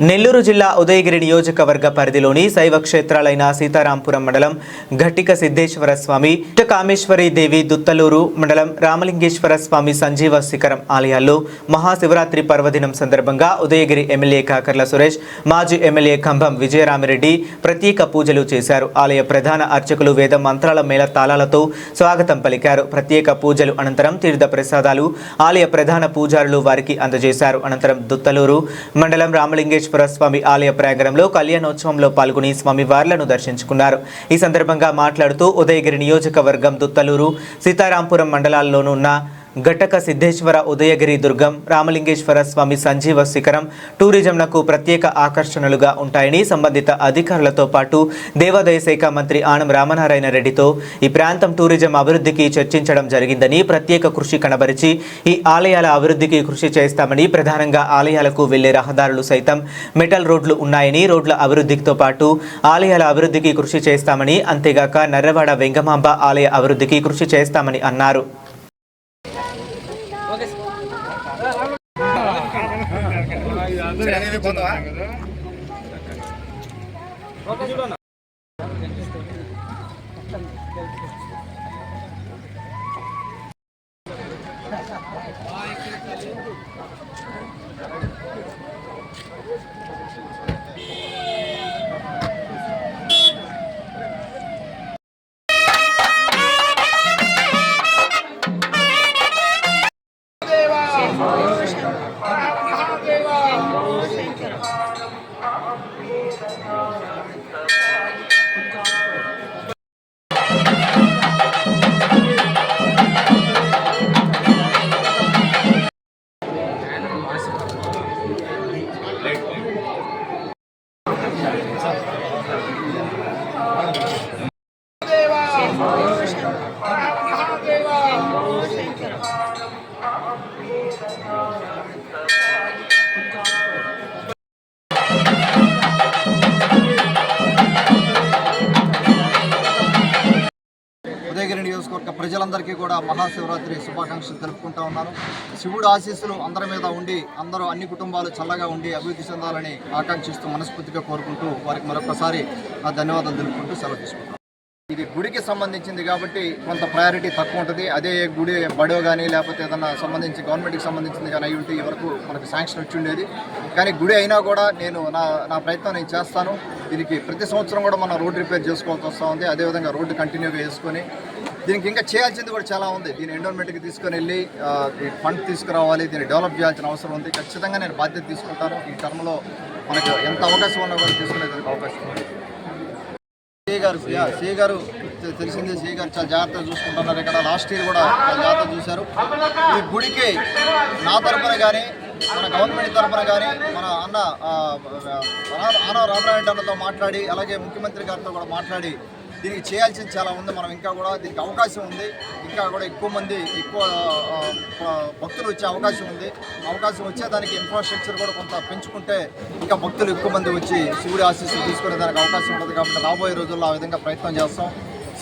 నెల్లూరు జిల్లా ఉదయగిరి నియోజకవర్గ పరిధిలోని శైవ క్షేత్రాలైన సీతారాంపురం మండలం ఘట్టిక సిద్ధేశ్వర స్వామి, కామేశ్వరి దేవి దుత్తలూరు మండలం రామలింగేశ్వర స్వామి సంజీవ శిఖరం ఆలయాల్లో మహాశివరాత్రి పర్వదినం సందర్భంగా ఉదయగిరి ఎమ్మెల్యే కాకర్ల సురేష్, మాజీ ఎమ్మెల్యే కంభం విజయరామిరెడ్డి ప్రత్యేక పూజలు చేశారు. ఆలయ ప్రధాన అర్చకులు వేద మంత్రాల మేళ తాళాలతో స్వాగతం పలికారు. ప్రత్యేక పూజలు అనంతరం తీర్థ ప్రసాదాలు ఆలయ ప్రధాన పూజారులు వారికి అందజేశారు. అనంతరం దుత్తలూరు మండలం రామలింగేశ్వర స్వామి ఆలయ ప్రాంగణంలో కళ్యాణోత్సవంలో పాల్గొని స్వామివార్లను దర్శించుకున్నారు. ఈ సందర్భంగా మాట్లాడుతూ ఉదయగిరి నియోజకవర్గం దుత్తలూరు, సీతారాంపురం మండలాల్లోనున్న ఘట్టక సిద్ధేశ్వర, ఉదయగిరి దుర్గం, రామలింగేశ్వర స్వామి సంజీవ శిఖరం టూరిజంలకు ప్రత్యేక ఆకర్షణలుగా ఉంటాయని సంబంధిత అధికారులతో పాటు దేవాదాయ శాఖ మంత్రి ఆనం రామనారాయణ రెడ్డితో ఈ ప్రాంతం టూరిజం అభివృద్ధికి చర్చించడం జరిగిందని, ప్రత్యేక కృషి కనబరిచి ఈ ఆలయాల అభివృద్ధికి కృషి చేస్తామని, ప్రధానంగా ఆలయాలకు వెళ్లే రహదారులు సైతం మెటల్ రోడ్లు ఉన్నాయని, రోడ్ల అభివృద్ధితో పాటు ఆలయాల అభివృద్ధికి కృషి చేస్తామని, అంతేగాక నర్రవాడ వెంగమాంబ ఆలయ అభివృద్ధికి కృషి చేస్తామని అన్నారు. ఉదయగిరి నియోజకవర్గ ప్రజలందరికీ కూడా మహాశివరాత్రి శుభాకాంక్షలు తెలుపుకుంటా ఉన్నాను. శివుడు ఆశీస్సులు అందరి మీద ఉండి అందరూ అన్ని కుటుంబాలు చల్లగా ఉండి అభివృద్ధి చెందాలని ఆకాంక్షిస్తూ మనస్ఫూర్తిగా కోరుకుంటూ వారికి మరొకసారి ధన్యవాదాలు తెలుపుకుంటూ సెలవు తీసుకుంటాం. ఇది గుడికి సంబంధించింది కాబట్టి కొంత ప్రయారిటీ తక్కువ ఉంటుంది. అదే గుడి బడో కానీ లేకపోతే ఏదన్నా సంబంధించి గవర్నమెంట్కి సంబంధించింది కానీ అయి ఉంటే ఈ వరకు మనకు శాంక్షన్ వచ్చి ఉండేది. కానీ గుడి అయినా కూడా నేను నా ప్రయత్నం నేను చేస్తాను. దీనికి ప్రతి సంవత్సరం కూడా మనం రోడ్ రిపేర్ చేసుకోవాల్సి వస్తూ ఉంది. అదేవిధంగా రోడ్డు కంటిన్యూగా వేసుకొని దీనికి ఇంకా చేయాల్సింది కూడా చాలా ఉంది. దీని ఎండోన్మెంట్కి తీసుకొని వెళ్ళి ఫండ్ తీసుకురావాలి, దీన్ని డెవలప్ చేయాల్సిన అవసరం ఉంది. ఖచ్చితంగా నేను బాధ్యత తీసుకుంటాను. ఈ టర్మ్లో మనకు ఎంత అవకాశం ఉన్నా కూడా తీసుకునేదానికి అవకాశం ఉంది. సిఐ గారు తెలిసింది, సిఐ గారు చాలా జాగ్రత్తగా చూసుకుంటున్నారు. ఇక్కడ లాస్ట్ ఇయర్ కూడా జాగ్రత్త చూశారు. ఈ గుడికి నా తరఫున కానీ మన గవర్నమెంట్ తరఫున కానీ మన ఆనం రామనారాయణ అన్నతో మాట్లాడి అలాగే ముఖ్యమంత్రి గారితో కూడా మాట్లాడి దీనికి చేయాల్సింది చాలా ఉంది. మనం ఇంకా కూడా దీనికి అవకాశం ఉంది. ఇంకా కూడా ఎక్కువ మంది భక్తులు వచ్చే అవకాశం ఉంది. అవకాశం వచ్చేదానికి ఇన్ఫ్రాస్ట్రక్చర్ కూడా కొంత పెంచుకుంటే ఇంకా భక్తులు ఎక్కువ మంది వచ్చి శివుడి ఆశీస్సులు తీసుకునే దానికి అవకాశం ఉంటుంది. కాబట్టి రాబోయే రోజుల్లో ఆ విధంగా ప్రయత్నం చేస్తాం.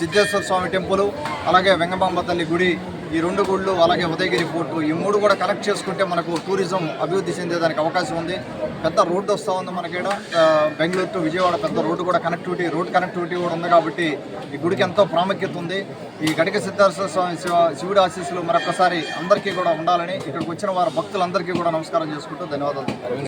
సిద్ధేశ్వర స్వామి టెంపుల్ అలాగే వెంగమాంబ తల్లి గుడి, ఈ రెండు గుళ్ళు అలాగే ఉదయగిరి పోర్టు, ఈ మూడు కూడా కనెక్ట్ చేసుకుంటే మనకు టూరిజం అభివృద్ధి చెందేదానికి అవకాశం ఉంది. పెద్ద రోడ్డు వస్తూ ఉంది మనకి. బెంగళూరు టు విజయవాడ పెద్ద రోడ్డు కూడా రోడ్ కనెక్టివిటీ కూడా ఉంది. కాబట్టి ఈ గుడికి ఎంతో ప్రాముఖ్యత ఉంది. ఈ ఘటిక సిద్ధేశ్వర స్వామి శివుడి ఆశీస్సులు మరొకసారి అందరికీ కూడా ఉండాలని ఇక్కడికి వచ్చిన వారు భక్తులందరికీ కూడా నమస్కారం చేసుకుంటూ ధన్యవాదాలు.